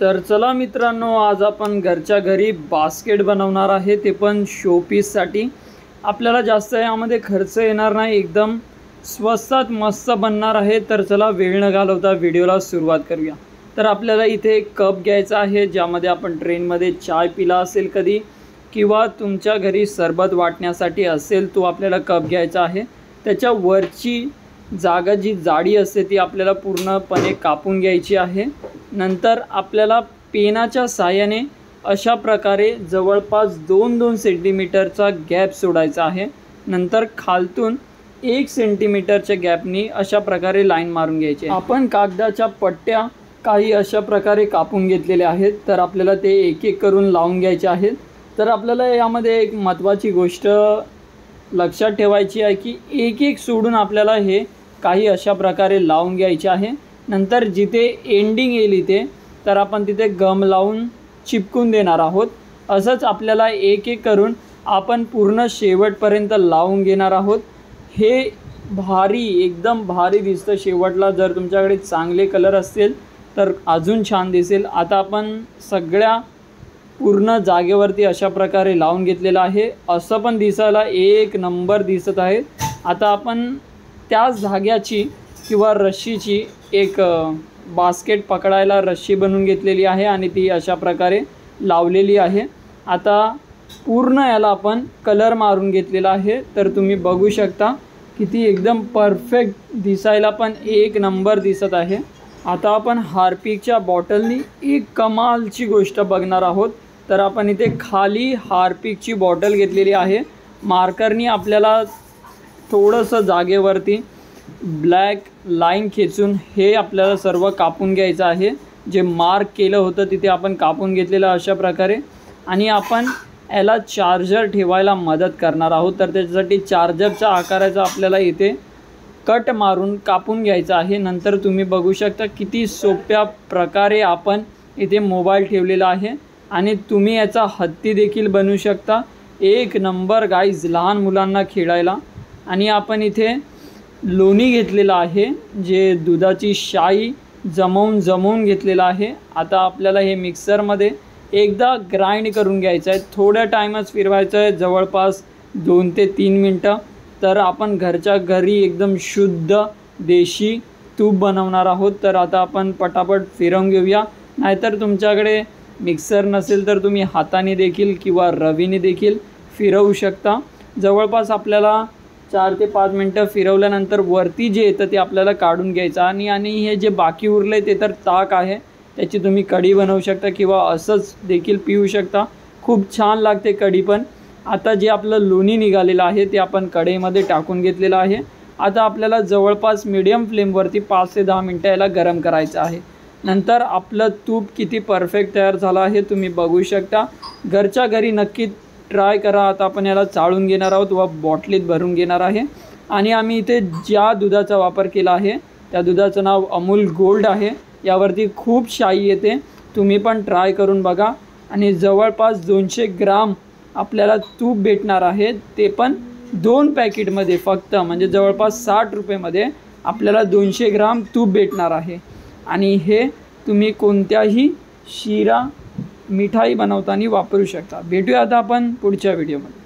तर चला मित्रांनो, आज आपण घरच्या घरी बास्केट बनवणार आहे, ते पण शोपीससाठी। आपल्याला जास्त यामध्ये खर्च येणार नाही, एकदम स्वस्तात मस्त बनणार आहे। तर चला वेळ न घालवता व्हिडिओला सुरुवात करूया। तर आपल्याला इथे एक कप घ्यायचा आहे, ज्यामध्ये आपण ट्रेनमध्ये चाय पिला असेल कधी, किंवा तुमच्या घरी सरबत वाटण्यासाठी असेल तो आपल्याला कप घ्यायचा आहे। त्याच्या वरची जागा जी जाडी असते ती आपल्याला पूर्णपणे कापून घ्यायची आहे। नंतर आपल्याला पेनाच्या साहाय्याने अशा प्रकारे जवळपास 2-2 सेंटीमीटरचा गॅप सोडायचा आहे। नंतर खालतून 1 सेंटीमीटरच्या गॅपनी अशा प्रकारे लाईन मारून घ्यायची। आपण कागदाच्या पट्ट्या काही अशा प्रकारे कापून घेतलेल्या आहेत, तर आपल्याला ते एक एक करून लावून घ्यायचे आहेत। तर आपल्याला यामध्ये एक महत्त्वाची गोष्ट लक्षात ठेवायची आहे की एक एक सोडून आपल्याला हे काही अशा प्रकारे लावून घ्यायचे आहे। नंतर जिथे एंडिंग येईल इथे, तर आपण तिथे गम लावून चिपकून देणार आहोत। असंच आपल्याला एक एक करून आपण पूर्ण शेवटपर्यंत लावून घेणार आहोत। हे भारी, एकदम भारी दिसतं शेवटला। जर तुमच्याकडे चांगले कलर असतील तर अजून छान दिसेल। आता आपण सगळ्या पूर्ण जागेवरती अशा प्रकारे लावून घेतलेलं आहे, असं पण दिसायला एक नंबर दिसत आहे। आता आपण त्याच धाग्याची किंवा रश्शीची एक बास्केट पकडायला रश्शी बनवून घेतलेली आहे आणि ती अशा प्रकारे लावलेली आहे। आता पूर्ण याला आपण कलर मारून घेतलेला आहे, तर तुम्ही बघू शकता किती एकदम परफेक्ट दिसायला पण एक नंबर दिसत आहे। आता आपण हार्पिकच्या बॉटलनी एक कमालची गोष्ट बघणार आहोत। तर आपण इथे खाली हार्पिकची बॉटल घेतलेली आहे। मार्करनी आपल्याला थोडंसं जागेवरती ब्लॅक लाईन खेचून हे आपल्याला सर्व कापून घ्यायचं आहे। जे मार्क केलं होतं तिथे आपण कापून घेतलेलं अशा प्रकारे। आणि आपण याला चार्जर ठेवायला मदत करणार आहोत, तर त्याच्यासाठी चार्जरच्या आकाराचा आपल्याला इथे कट मारून कापून घ्यायचा आहे। नंतर तुम्ही बघू शकता किती सोप्या प्रकारे आपण इथे मोबाईल ठेवलेला आहे आणि तुम्ही याचा हत्ती देखील बनवू शकता। एक नंबर गाईज लहान मुलांना खेळायला। आणि आपण इथे लोणी घेतलेला आहे, जे दुधाची शाई जमवून घेतलेला आहे। आता आपल्याला हे मिक्सरमध्ये एकदा ग्राइंड करून घ्यायचं आहे। थोड्या टाईमच फिरवायचं आहे, जवळपास 2 ते 3 मिनटं। तर आपण घरच्या घरी एकदम शुद्ध देशी तूप बनवणार आहोत। तर आता आपण पटापट फिरवून घेऊया। नाहीतर तुमच्याकडे मिक्सर नसेल तर तुम्ही हाताने देखील किंवा रवीने देखील फिरवू शकता। जवळपास आपल्याला 4 ते 5 मिनटं फिरवल्यानंतर वरती जे येतं ते आपल्याला काढून घ्यायचं। आणि हे जे बाकी उरले ते तर ताक आहे, त्याची तुम्ही कढी बनवू शकता किंवा असंच देखील पिऊ शकता। खूप छान लागते कढी पण। आता जे आपलं लोणी निघालेलं आहे ते आपण कढईमध्ये टाकून घेतलेलं आहे। आता आपल्याला जवळपास मीडियम फ्लेमवरती 5 ते 10 मिनटं याला गरम करायचं आहे। नंतर आपलं तूप किती परफेक्ट तयार झालं आहे तुम्ही बघू शकता। घरच्या घरी नक्की ट्राय करा। आता आपण याला चाळून घेणार आहोत व बॉटलीत भरून घेणार आहे। आणि आम्ही इथे ज्या दुधाचा वापर केला आहे त्या दुधाचं नाव अमूल गोल्ड आहे। यावरती खूप शाई येते, तुम्ही पण ट्राय करून बघा। आणि जवळपास 200 ग्राम आपल्याला तूप भेटणार आहे, ते पण 2 पॅकेटमध्ये फक्त, म्हणजे जवळपास 60 रुपयेमध्ये आपल्याला 200 ग्राम तूप भेटणार आहे। आणि हे तुम्ही कोणत्याही शिरा मिठाई बनवताना वापरू शकता। भेटूया आता आपण पुढच्या व्हिडिओमध्ये।